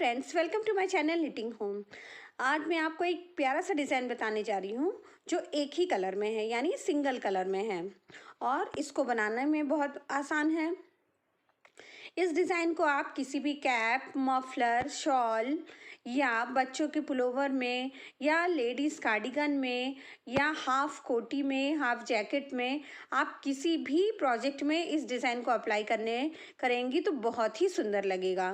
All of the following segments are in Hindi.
Friends, welcome to my channel knitting home. आज मैं आपको एक प्यारा सा डिज़ाइन बताने जा रही हूँ जो एक ही कलर में है, यानी सिंगल कलर में है और इसको बनाने में बहुत आसान है। इस डिज़ाइन को आप किसी भी कैप, मफलर, शॉल या बच्चों के पुलोवर में या लेडीज़ कार्डिगन में या हाफ कोटी में, हाफ जैकेट में, आप किसी भी प्रोजेक्ट में इस डिज़ाइन को अप्लाई करेंगी तो बहुत ही सुंदर लगेगा।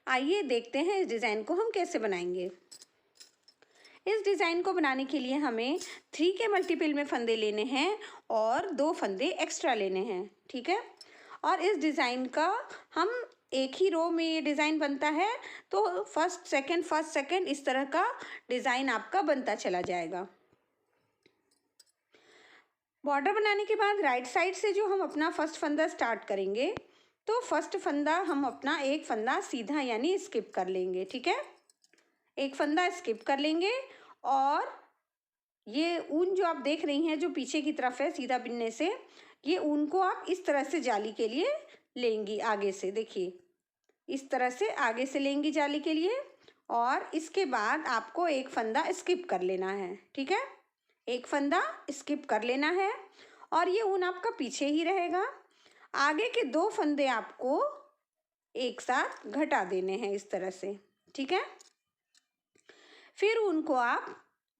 आइए देखते हैं इस डिज़ाइन को हम कैसे बनाएंगे। इस डिज़ाइन को बनाने के लिए हमें 3 के मल्टीपल में फंदे लेने हैं और 2 फंदे एक्स्ट्रा लेने हैं, ठीक है। और इस डिज़ाइन का हम एक ही रो में ये डिज़ाइन बनता है, तो फर्स्ट सेकंड इस तरह का डिज़ाइन आपका बनता चला जाएगा। बॉर्डर बनाने के बाद राइट साइड से जो हम अपना फर्स्ट फंदा स्टार्ट करेंगे, तो फर्स्ट फंदा हम अपना एक फंदा सीधा यानी स्किप कर लेंगे, ठीक है। एक फंदा स्किप कर लेंगे और ये ऊन जो आप देख रही हैं जो पीछे की तरफ है सीधा बिनने से, ये ऊन को आप इस तरह से जाली के लिए लेंगी। आगे से देखिए, इस तरह से आगे से लेंगी जाली के लिए और इसके बाद आपको एक फंदा स्किप कर लेना है, ठीक है। एक फंदा स्किप कर लेना है और ये ऊन आपका पीछे ही रहेगा। आगे के 2 फंदे आपको एक साथ घटा देने हैं इस तरह से, ठीक है। फिर ऊन को आप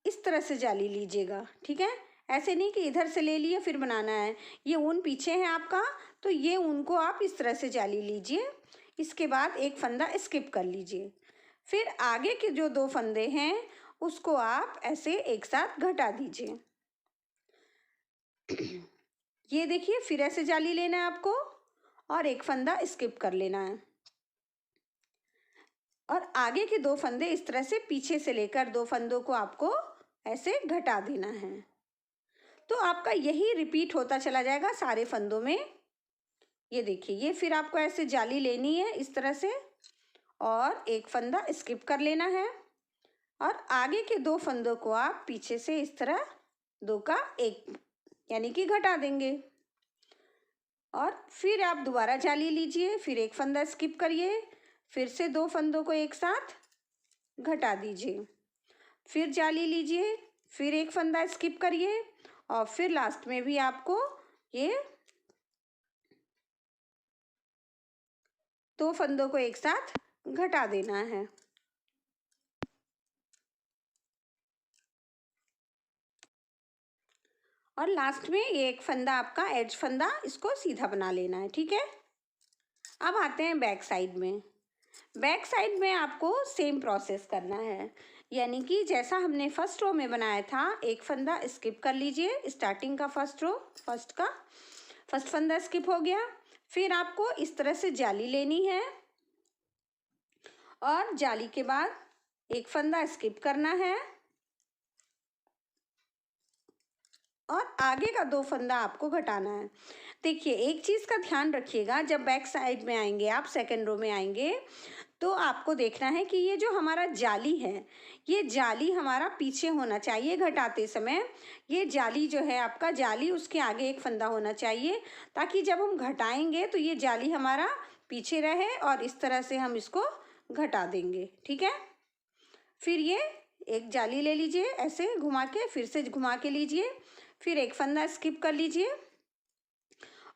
इस तरह से जाली लीजिएगा, ठीक है। ऐसे नहीं कि इधर से ले लिए फिर बनाना है। ये ऊन पीछे है आपका, तो ये ऊन को आप इस तरह से जाली लीजिए। इसके बाद एक फंदा स्किप कर लीजिए। फिर आगे के जो 2 फंदे हैं उसको आप ऐसे एक साथ घटा दीजिए। ये देखिए, फिर ऐसे जाली लेना है आपको और एक फंदा स्किप कर लेना है और आगे के 2 फंदे इस तरह से पीछे से लेकर 2 फंदों को आपको ऐसे घटा देना है। तो आपका यही रिपीट होता चला जाएगा सारे फंदों में। ये देखिए, ये फिर आपको ऐसे जाली लेनी है इस तरह से और एक फंदा स्किप कर लेना है और आगे के 2 फंदों को आप पीछे से इस तरह 2 का 1 यानी कि घटा देंगे और फिर आप दोबारा जाली लीजिए। फिर एक फंदा स्किप करिए, फिर से 2 फंदों को एक साथ घटा दीजिए। फिर जाली लीजिए, फिर एक फंदा स्किप करिए और फिर लास्ट में भी आपको ये 2 फंदों को एक साथ घटा देना है। और लास्ट में ये एक फंदा आपका एज फंदा, इसको सीधा बना लेना है, ठीक है। अब आते हैं बैक साइड में। बैक साइड में आपको सेम प्रोसेस करना है, यानी कि जैसा हमने फर्स्ट रो में बनाया था, एक फंदा स्किप कर लीजिए। स्टार्टिंग का फर्स्ट फंदा स्किप हो गया। फिर आपको इस तरह से जाली लेनी है और जाली के बाद एक फंदा स्किप करना है और आगे का 2 फंदा आपको घटाना है। देखिए, एक चीज़ का ध्यान रखिएगा, जब बैक साइड में आएंगे आप, सेकेंड रो में आएंगे, तो आपको देखना है कि ये जो हमारा जाली है, ये जाली हमारा पीछे होना चाहिए घटाते समय। ये जाली जो है आपका, जाली उसके आगे एक फंदा होना चाहिए, ताकि जब हम घटाएंगे तो ये जाली हमारा पीछे रहे और इस तरह से हम इसको घटा देंगे, ठीक है। फिर ये एक जाली ले लीजिए, ऐसे घुमा के, फिर से घुमा के लीजिए, फिर एक फंदा स्किप कर लीजिए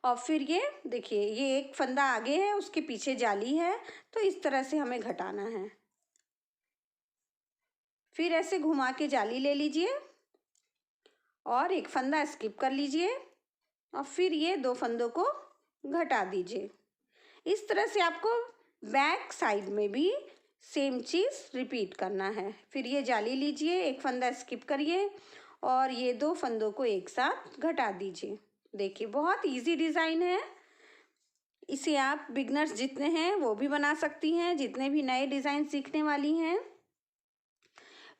और फिर ये देखिए, ये एक फंदा आगे है, उसके पीछे जाली है, तो इस तरह से हमें घटाना है। फिर ऐसे घुमा के जाली ले लीजिए और एक फंदा स्किप कर लीजिए और फिर ये 2 फंदों को घटा दीजिए। इस तरह से आपको बैक साइड में भी सेम चीज़ रिपीट करना है। फिर ये जाली लीजिए, एक फंदा स्किप करिए और ये 2 फंदों को एक साथ घटा दीजिए। देखिए, बहुत इजी डिज़ाइन है। इसे आप बिगनर्स जितने हैं वो भी बना सकती हैं, जितने भी नए डिज़ाइन सीखने वाली हैं।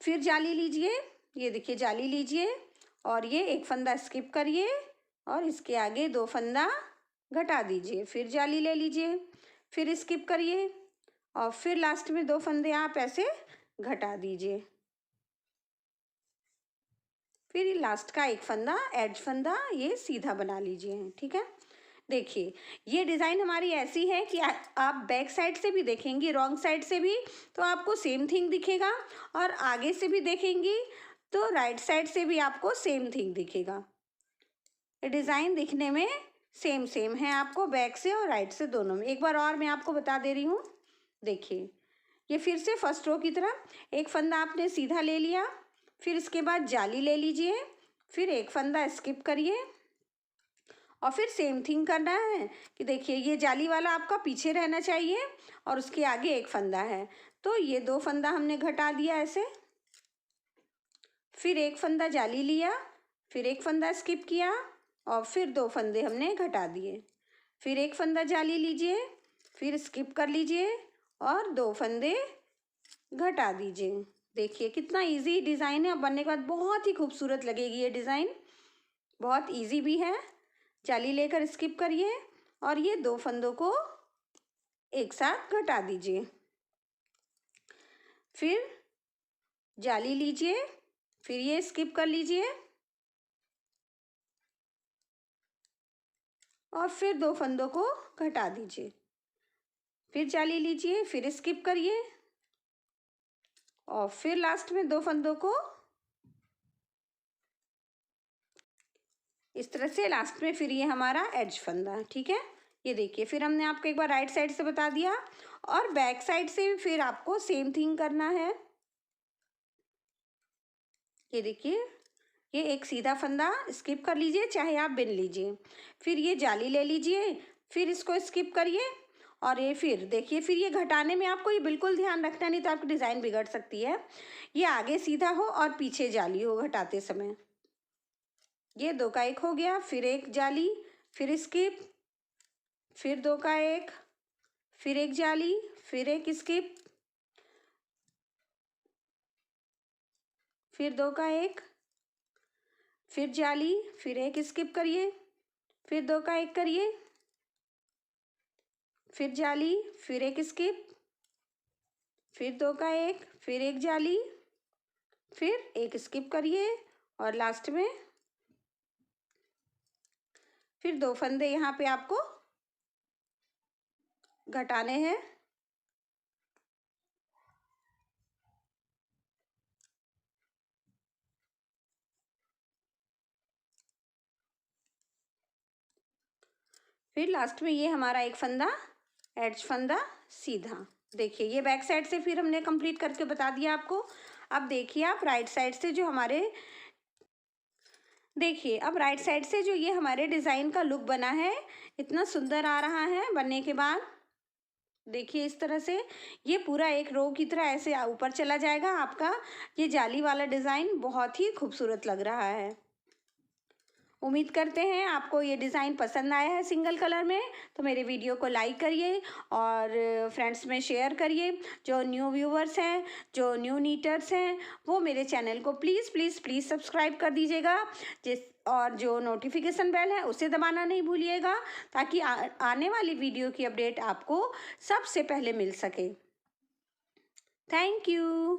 फिर जाली लीजिए, ये देखिए जाली लीजिए और ये एक फंदा स्किप करिए और इसके आगे 2 फंदा घटा दीजिए। फिर जाली ले लीजिए, फिर स्किप करिए और फिर लास्ट में 2 फंदे आप ऐसे घटा दीजिए। फिर लास्ट का एक फंदा, एज फंदा, ये सीधा बना लीजिए, ठीक है। देखिए ये डिज़ाइन हमारी ऐसी है कि आप बैक साइड से भी देखेंगी, रॉन्ग साइड से भी, तो आपको सेम थिंग दिखेगा, और आगे से भी देखेंगी तो राइट साइड से भी आपको सेम थिंग दिखेगा। ये डिज़ाइन दिखने में सेम सेम है आपको बैक से और राइट से दोनों में। एक बार और मैं आपको बता दे रही हूँ। देखिए ये फिर से फर्स्ट रो की तरह एक फंदा आपने सीधा ले लिया, फिर इसके बाद जाली ले लीजिए, फिर एक फंदा स्किप करिए, और फिर सेम थिंग करना है कि देखिए ये जाली वाला आपका पीछे रहना चाहिए और उसके आगे एक फंदा है, तो ये 2 फंदा हमने घटा दिया ऐसे, फिर एक फंदा जाली लिया, फिर एक फंदा स्किप किया और फिर 2 फंदे हमने घटा दिए, फिर एक फंदा जाली लीजिए, फिर स्किप कर लीजिए और 2 फंदे घटा दीजिए। देखिए कितना इजी डिज़ाइन है, बनने के बाद बहुत ही खूबसूरत लगेगी ये डिज़ाइन, बहुत इजी भी है। जाली लेकर स्किप करिए और ये 2 फंदों को एक साथ घटा दीजिए, फिर जाली लीजिए, फिर ये स्किप कर लीजिए और फिर 2 फंदों को घटा दीजिए, फिर जाली लीजिए, फिर स्किप करिए और फिर लास्ट में 2 फंदों को इस तरह से लास्ट में, फिर ये हमारा एज फंदा। ठीक है, ये देखिए फिर हमने आपको एक बार राइट साइड से बता दिया और बैक साइड से भी फिर आपको सेम थिंग करना है। ये देखिए ये एक सीधा फंदा स्किप कर लीजिए, चाहे आप बिन लीजिए, फिर ये जाली ले लीजिए, फिर इसको स्किप करिए और ये फिर देखिए, फिर ये घटाने में आपको ये बिल्कुल ध्यान रखना, नहीं तो आपकी डिज़ाइन बिगड़ सकती है। ये आगे सीधा हो और पीछे जाली हो घटाते समय। ये 2 का 1 हो गया, फिर एक जाली, फिर स्किप, फिर 2 का 1, फिर एक जाली, फिर एक स्किप, फिर 2 का 1, फिर जाली, फिर एक स्किप करिए, फिर 2 का 1 करिए, फिर जाली, फिर एक स्किप, फिर 2 का 1, फिर एक जाली, फिर एक स्किप करिए और लास्ट में फिर 2 फंदे यहाँ पे आपको घटाने हैं। फिर लास्ट में ये हमारा एक फंदा एज फंदा सीधा। देखिए ये बैक साइड से फिर हमने कंप्लीट करके बता दिया आपको। अब देखिए आप राइट साइड से जो हमारे, देखिए अब राइट साइड से जो ये हमारे डिज़ाइन का लुक बना है, इतना सुंदर आ रहा है बनने के बाद। देखिए इस तरह से ये पूरा एक रो की तरह ऐसे ऊपर चला जाएगा आपका। ये जाली वाला डिज़ाइन बहुत ही खूबसूरत लग रहा है। उम्मीद करते हैं आपको ये डिज़ाइन पसंद आया है सिंगल कलर में, तो मेरे वीडियो को लाइक करिए और फ्रेंड्स में शेयर करिए। जो न्यू व्यूवर्स हैं, जो न्यू नीटर्स हैं, वो मेरे चैनल को प्लीज़ प्लीज़ प्लीज़ सब्सक्राइब कर दीजिएगा, और जो नोटिफिकेशन बेल है उसे दबाना नहीं भूलिएगा, ताकि आने वाली वीडियो की अपडेट आपको सबसे पहले मिल सके। Thank you.